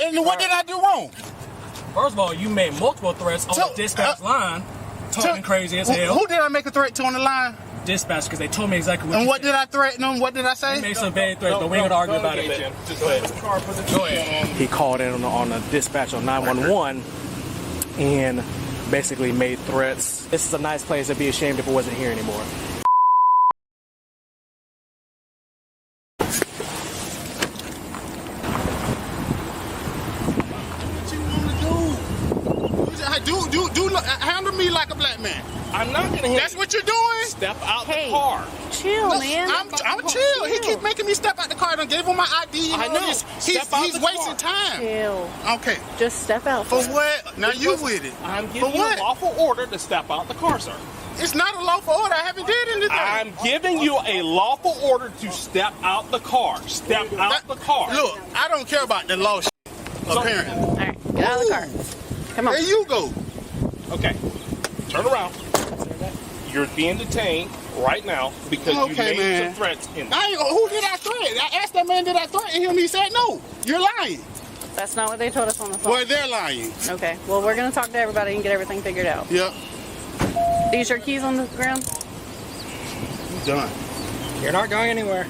And what did I do wrong? First of all, you made multiple threats on the dispatch line, talking crazy as hell. Who did I make a threat to on the line? Dispatch, because they told me exactly what and what did I threaten them? What did I say? You made some bad threats, but we ain't gonna argue about it. Just go ahead. Go ahead. He called in on a dispatch on 911 and basically made threats. This is a nice place. I'd be ashamed if it wasn't here anymore. Handle me like a black man. I'm not gonna. That's what you're doing. Step out the car. Chill, man. I'm chill. He keep making me step out the car. I done gave him my ID. I know. He's wasting time. Chill. Okay. Just step out. For what? Now you with it. I'm giving you a lawful order to step out the car, sir. It's not a lawful order. I haven't did anything. I'm giving you a lawful order to step out the car. Step out the car. Look, I don't care about the law. Apparently. All right, get out of the car. Come on. There you go. Okay. Turn around. You're being detained right now because you made some threats. Who did I threaten? I asked that man, did I threaten him? He said no. You're lying. That's not what they told us on the phone. Well, they're lying. Okay. Well, we're going to talk to everybody and get everything figured out. Yep. These your keys on the ground? Done. You're not going anywhere.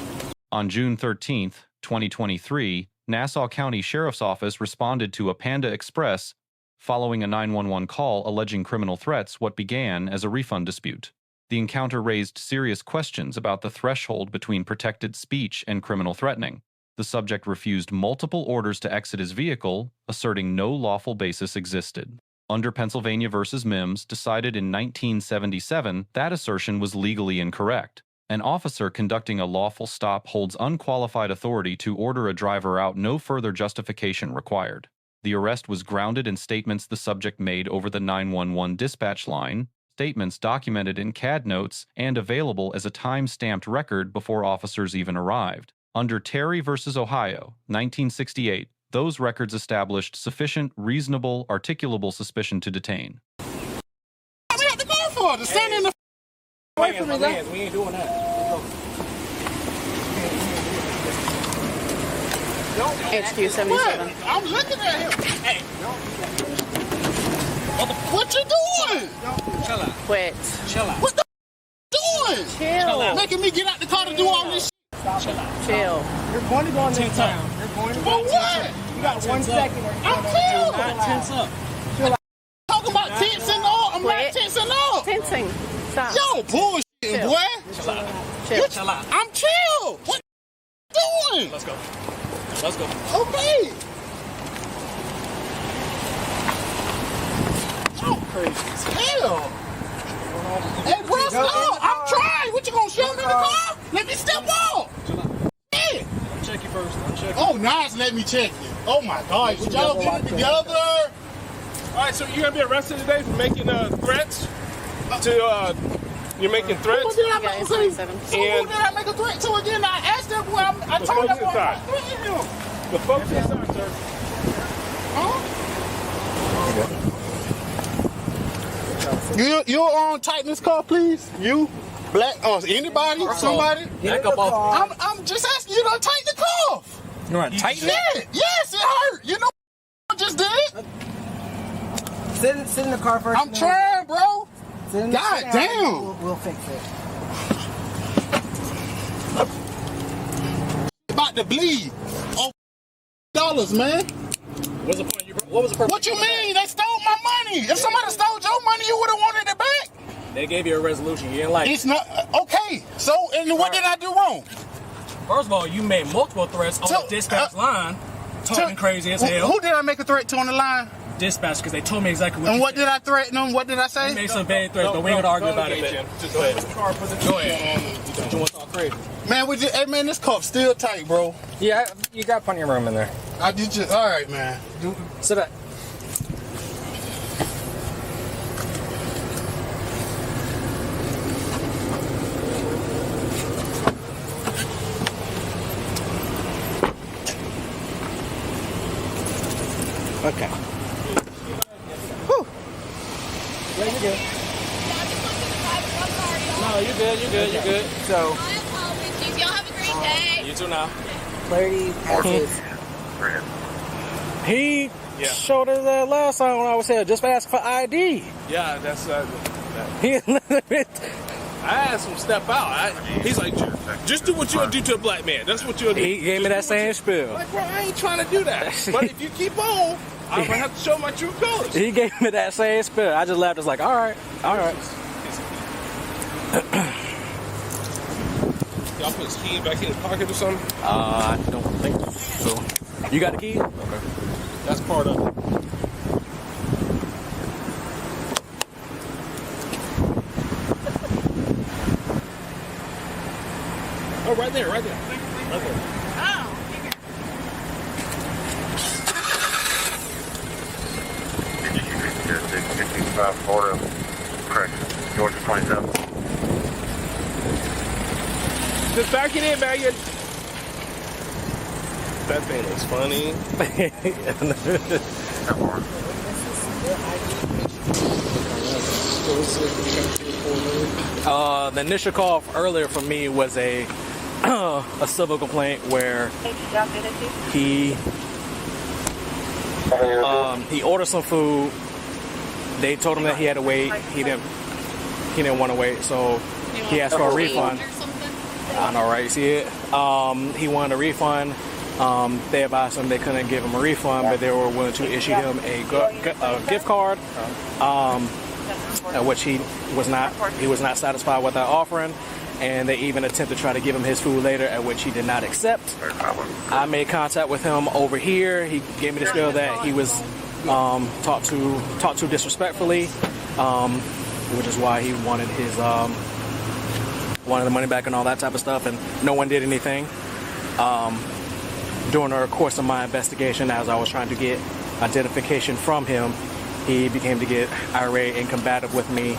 On June 13th, 2023, Nassau County Sheriff's Office responded to a Panda Express following a 911 call alleging criminal threats what began as a refund dispute. The encounter raised serious questions about the threshold between protected speech and criminal threatening. The subject refused multiple orders to exit his vehicle, asserting no lawful basis existed. Under Pennsylvania v. Mimms, decided in 1977, that assertion was legally incorrect. An officer conducting a lawful stop holds unqualified authority to order a driver out, no further justification required. The arrest was grounded in statements the subject made over the 911 dispatch line, statements documented in CAD notes and available as a time-stamped record before officers even arrived. Under Terry v. Ohio, 1968, those records established sufficient, reasonable, articulable suspicion to detain. What we have to go for? To stand in the away from me, guys. We ain't doing that. HQ 77. What? I'm looking at him. Hey. What you doing? Chill out. Quit. Chill out. What the doing? Chill. Making me get out the car to do all this shit. Chill out. Chill. You're going to go on this time. You're going to For go. what? You got 1 second. I'm chill. Not tense up. Talking about tense and all. I'm not tense and all. Tensing. Stop. Yo, bullshit, boy. Chill out. Chill. Chill out. I'm chill. What you doing? Let's go. Let's go. Okay. So crazy as hell. Hey, bro, stop. I'm trying. What, you gonna show me the car? Let me step off. Yeah. I'll check you first. I'll check you. Oh, nice. Let me check you. Oh, my God. Would y'all get it together? All right, so you're gonna be arrested today for making threats to. You're making threats. Who did I make a threat? So who did I make a threat to again? I asked them where I told them where I'm threatening him. The folks inside, sir. Huh? You tighten this car, please. You, black, or anybody, somebody. Back up off. I'm just asking you to tighten the cuff. You want to tighten it? Yeah, yes, it hurt. You know what I just did? Sit in the car first. I'm trying, bro. God damn. We'll fix it. About to bleed. Oh, $, man. What's the point? What was the purpose? What you mean? They stole my money. If somebody stole your money, you would have wanted it back. They gave you a resolution. You didn't like it. It's not okay. So, and what did I do wrong? First of all, you made multiple threats on the dispatch line, talking crazy as hell. Who did I make a threat to on the line? Dispatch, because they told me exactly what And you what said. did I threaten them? What did I say? You made some bad threats, but we ain't gonna argue about it. Just Go ahead. Go ahead. You want to talk crazy? Man, hey man, this cuff's still tight, bro. Yeah, you got plenty of room in there. All right, man. Sit back. Okay. Whew. Yeah, you're good. No, you're good. You're good. You're good. So, Y'all have a great day. You too now. clarity passes. He showed us that last time when I was here, just ask for ID. Yeah, that's He I asked him to step out. He's like, just do what you'll do to a black man. That's what you'll do. He gave me that same spiel. Like, bro, I ain't trying to do that. But if you keep on, I'm gonna have to show my true colors. He gave me that same spiel. I just laughed. It's like, all right. Y'all put his key back in his pocket or something? I don't think so. You got the key? Okay. That's part of it. Oh, right there. Right there. Oh. Border, correct. Georgia 27. Just back it in, Megan. That thing is funny. The initial call earlier for me was a civil complaint where he ordered some food. They told him that he had to wait. He didn't want to wait, so he asked for a refund. I know, right? You see it? He wanted a refund. They advised him they couldn't give him a refund, but they were willing to issue him a gift card, which he was not satisfied with that offering, and they even attempted to try to give him his food later, at which he did not accept. I made contact with him over here. He gave me the spiel that he was talked to disrespectfully, which is why he wanted the money back and all that type of stuff, and no one did anything. During the course of my investigation, as I was trying to get identification from him, he began to get irate and combative with me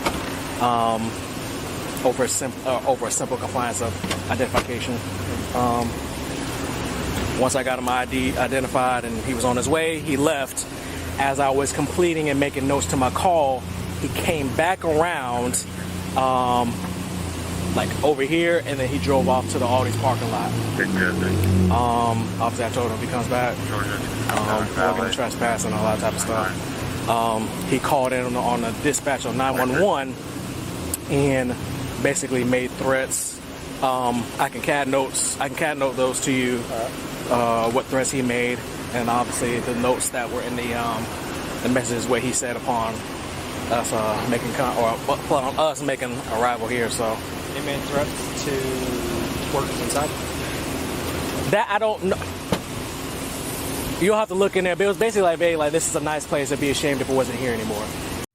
over a simple compliance of identification. Once I got him ID identified and he was on his way, he left. As I was completing and making notes to my call, he came back around like over here, and then he drove off to the Aldi's parking lot. Obviously I told him if he comes back, we're going to trespass and all that type of stuff. He called in on the dispatch of 911 and basically made threats. I can CAD note those to you, what threats he made, and obviously the notes that were in the messages where he said upon us upon us making arrival here. So He made threats to workers inside? that I don't know. You'll have to look in there, but it was basically like this is a nice place. I'd be ashamed if it wasn't here anymore.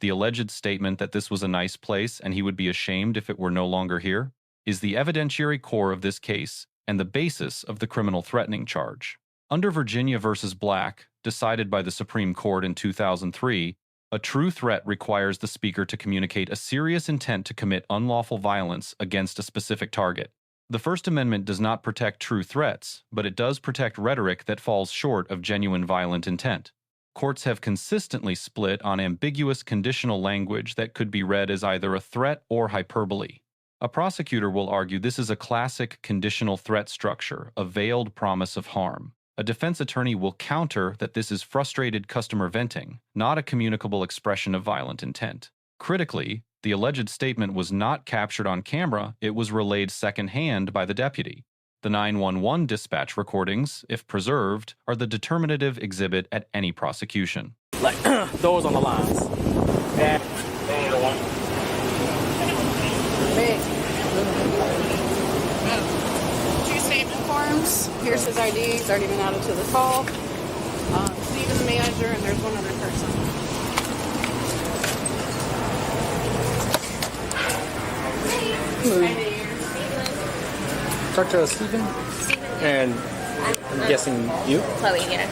The alleged statement that this was a nice place and he would be ashamed if it were no longer here is the evidentiary core of this case and the basis of the criminal threatening charge. Under Virginia v. Black, decided by the Supreme Court in 2003, a true threat requires the speaker to communicate a serious intent to commit unlawful violence against a specific target. The First Amendment does not protect true threats, but it does protect rhetoric that falls short of genuine violent intent. Courts have consistently split on ambiguous conditional language that could be read as either a threat or hyperbole. A prosecutor will argue this is a classic conditional threat structure, a veiled promise of harm. A defense attorney will counter that this is frustrated customer venting, not a communicable expression of violent intent. Critically, the alleged statement was not captured on camera, it was relayed secondhand by the deputy. The 911 dispatch recordings, if preserved, are the determinative exhibit at any prosecution. Like those on the lines. Yeah. Two statement forms. Here's his ID. He's already been added to the call. Steven's the manager, and there's one other person. Talk to Stephen. And I'm guessing you? Chloe, yeah.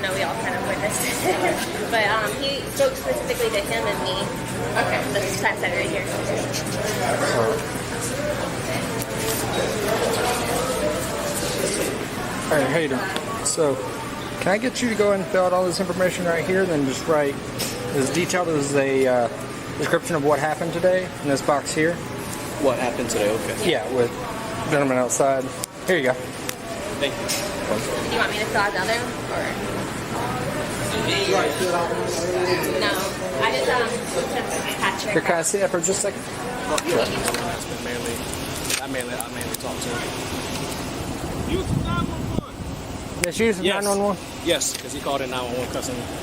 No, we all kind of witnessed it. But he spoke specifically to him and me. Okay. This time center right here. All right, how you doing? So, can I get you to go ahead and fill out all this information right here, and then just write as detailed as a description of what happened today in this box here? What happened today? Okay. Yeah, with gentlemen outside. Here you go. Thank you. Do you want me to fill out the other? Or? No. I just Patrick. Here, can I see that for just a second? Oh, yeah. That's been I mainly talk to him. Use 911. Yes, use 911. Yes, because he called in 911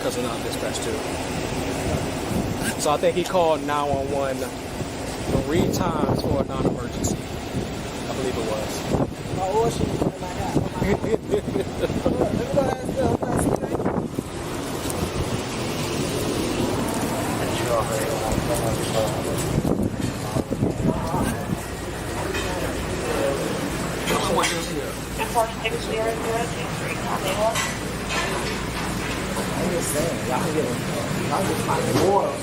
cousin out dispatch too. So I think he called 911 3 times for a non-emergency. I believe it was. Oh, she was in my house. I'm just saying, y'all get somebody awards.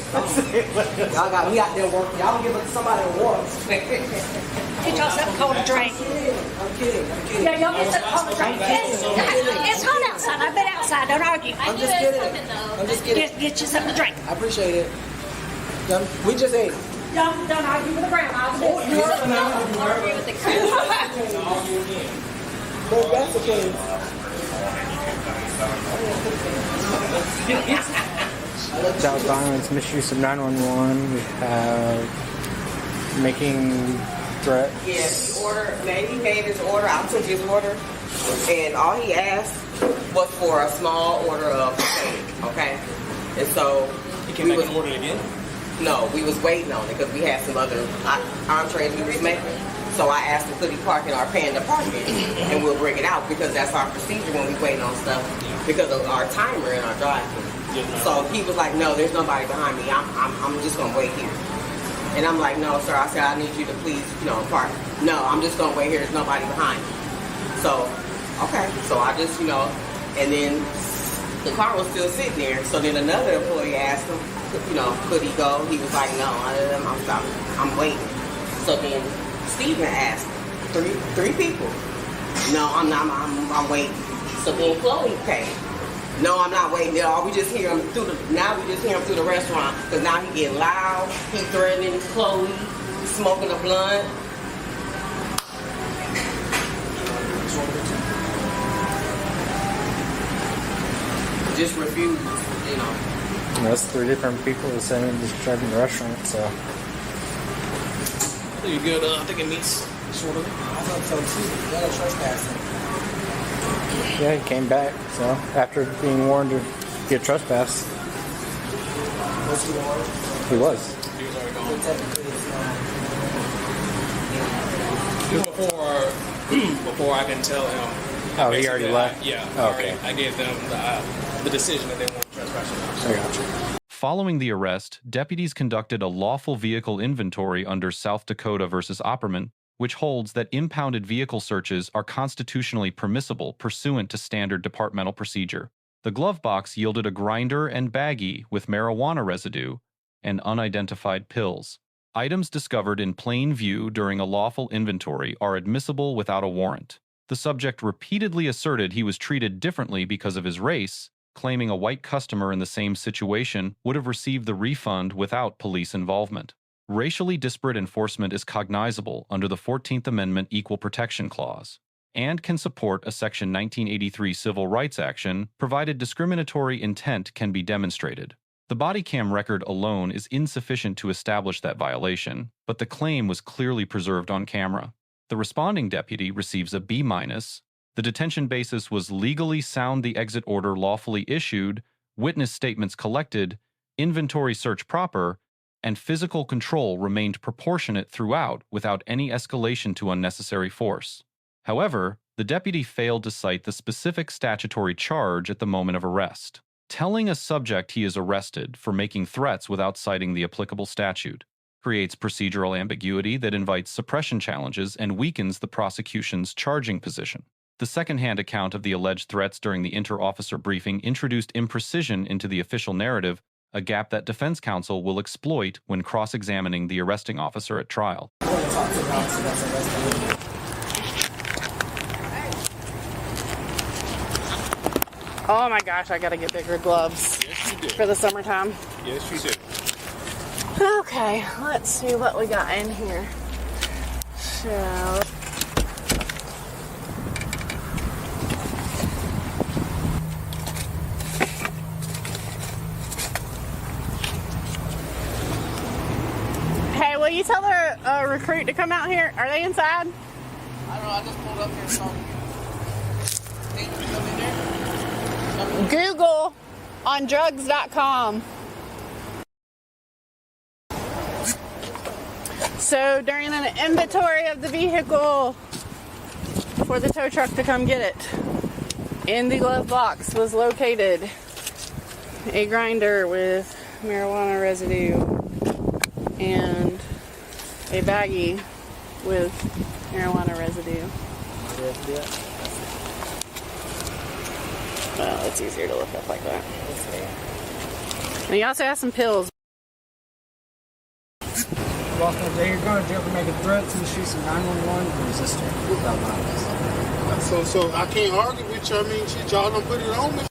Y'all got me out there working. Y'all give somebody awards. Get y'all something cold to drink. I'm kidding. Yeah, y'all get something cold to drink. It's hot outside. I've been outside. Don't argue. I'm just kidding. Get you something to drink. I appreciate it. We just ate. Don't argue with the grandma. Don't argue with the But that's the case. Child violence, misuse of 911. We have making threats. Yes, he made his order. I took his order, and all he asked was for a small order of cake, okay? And so He came back and ordered again? No, we was waiting on it because we had some other entrees we was making. So I asked him, could he park in our Panda parking, and we'll bring it out because that's our procedure when we waiting on stuff because of our timer in our drive-thru. So he was like, no, there's nobody behind me. I'm just gonna wait here. And I'm like, no, sir. I said, I need you to please, park. No, I'm just gonna wait here. There's nobody behind me. So, okay. So I just, and then the car was still sitting there. So then another employee asked him, could he go? He was like, no, I'm waiting. So then Steven asked three people. No, I'm waiting. So then Chloe came. No, I'm not waiting there. We just hear him through the restaurant because now he getting loud. He threatening Chloe, smoking a blunt. Just refused, That's 3 different people the same describing the restaurant, so. You good? I think it meets sort of. I thought so too. Y'all are trespassing. Yeah, he came back, so after being warned to get trespassed. Was he warned? He was. He was already gone. Before I can tell him. Oh, he already left? Yeah. Oh, okay. I gave them the decision that they want to trespass. I gotcha. Following the arrest, deputies conducted a lawful vehicle inventory under South Dakota versus Opperman, which holds that impounded vehicle searches are constitutionally permissible pursuant to standard departmental procedure. The glove box yielded a grinder and baggie with marijuana residue and unidentified pills. Items discovered in plain view during a lawful inventory are admissible without a warrant. The subject repeatedly asserted he was treated differently because of his race, claiming a white customer in the same situation would have received the refund without police involvement. Racially disparate enforcement is cognizable under the 14th Amendment Equal Protection Clause and can support a Section 1983 civil rights action provided discriminatory intent can be demonstrated. The Bodycam record alone is insufficient to establish that violation, but the claim was clearly preserved on camera. The responding deputy receives a B-. The detention basis was legally sound the exit order lawfully issued, witness statements collected, inventory search proper, and physical control remained proportionate throughout without any escalation to unnecessary force. However, the deputy failed to cite the specific statutory charge at the moment of arrest, telling a subject he is arrested for making threats without citing the applicable statute creates procedural ambiguity that invites suppression challenges and weakens the prosecution's charging position. The second-hand account of the alleged threats during the inter-officer briefing introduced imprecision into the official narrative, a gap that defense counsel will exploit when cross-examining the arresting officer at trial. Oh my gosh, I gotta get bigger gloves for the summertime. Yes, you do. Okay, let's see what we got in here. So, recruit to come out here? Are they inside? I don't know. I just pulled up here and saw them. Google on drugs.com. So during an inventory of the vehicle for the tow truck to come get it, in the glove box was located a grinder with marijuana residue and a baggie with marijuana residue. Well, it's easier to look up like that. And he also has some pills. Welcome to you're going to jail for making threats and shoot some 911 and resisting without violence. So I can't argue with you. I mean, shit, y'all done put it on me.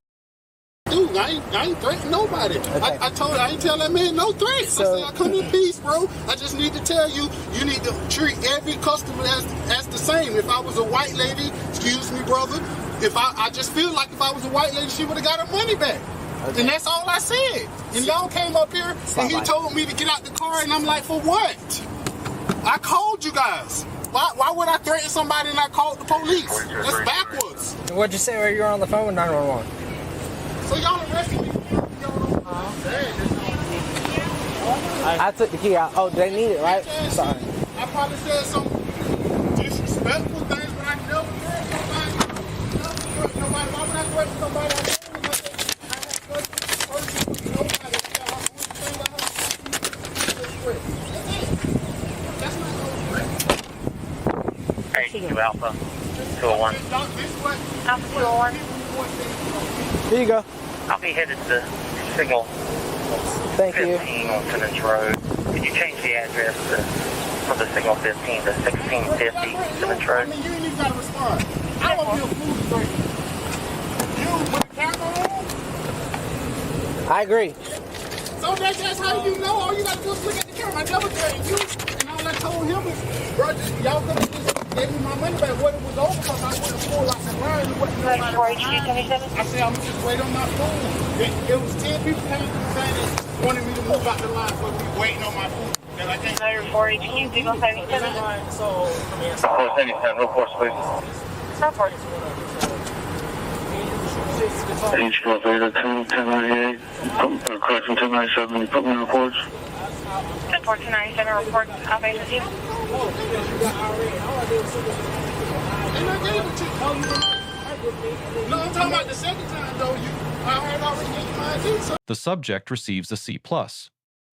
Dude, I ain't threatening nobody. Okay. I ain't tell that man no threats. So, I said, I come in peace, bro. I just need to tell you, you need to treat every customer as the same. If I was a white lady, excuse me, brother, if I just feel like if I was a white lady, she would have got her money back. Okay. And that's all I said. And y'all came up here and he told me to get out the car, and I'm like, for what? I called you guys. Why would I threaten somebody and I called the police? That's backwards. What'd you say when you were on the phone with 911? So y'all arrested me? I took the key out. Oh, they need it, right? Sorry. I probably said some disrespectful things, but I never threatened nobody. Why would I threaten somebody? Hey, you Alpha 201. Alpha 201. Here you go. I'll be headed to Signal Thank 15 you. on Simmons Road. Could you change the address from the Signal 15 to 1650 Simmons Road? I mean, you ain't even got to respond. I don't be a fool to you with the camera on. I agree. So that's how you know. All you got to do is look at the camera. I never threatened you. And all I told him is, bro, y'all could have just gave me my money back when it was over because I would have pulled like a line. I said, I'm just waiting on my food. It was 10 people came to the saying that wanted me to move out the line, but we waiting on my food. And I can't. 4HQ, Signal 77. So, 477, report, please. Report. HQ 1098, correction 1097, you put me in reports? 1097 report, I'll base with you. And I gave it to you. No, I'm talking about the second time, though. I had already given my ID. The subject receives a C+.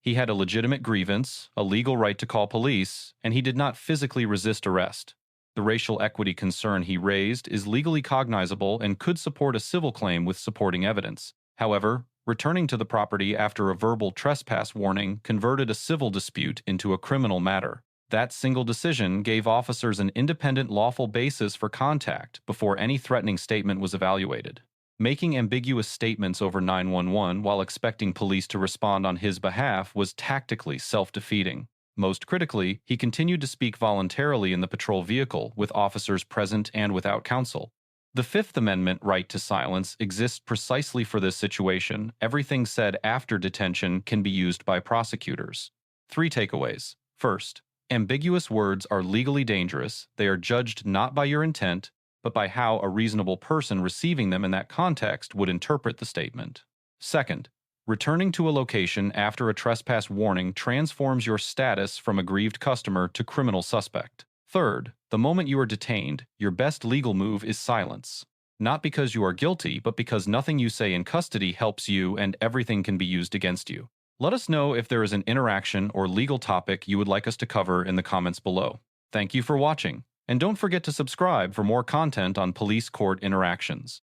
He had a legitimate grievance, a legal right to call police, and he did not physically resist arrest. The racial equity concern he raised is legally cognizable and could support a civil claim with supporting evidence. However, returning to the property after a verbal trespass warning converted a civil dispute into a criminal matter. That single decision gave officers an independent lawful basis for contact before any threatening statement was evaluated. Making ambiguous statements over 911 while expecting police to respond on his behalf was tactically self-defeating. Most critically, he continued to speak voluntarily in the patrol vehicle with officers present and without counsel. The Fifth Amendment right to silence exists precisely for this situation. Everything said after detention can be used by prosecutors. 3 takeaways. First, ambiguous words are legally dangerous. They are judged not by your intent, but by how a reasonable person receiving them in that context would interpret the statement. Second, returning to a location after a trespass warning transforms your status from aggrieved customer to criminal suspect. Third, the moment you are detained, your best legal move is silence. Not because you are guilty, but because nothing you say in custody helps you and everything can be used against you. Let us know if there is an interaction or legal topic you would like us to cover in the comments below. Thank you for watching, and don't forget to subscribe for more content on police court interactions.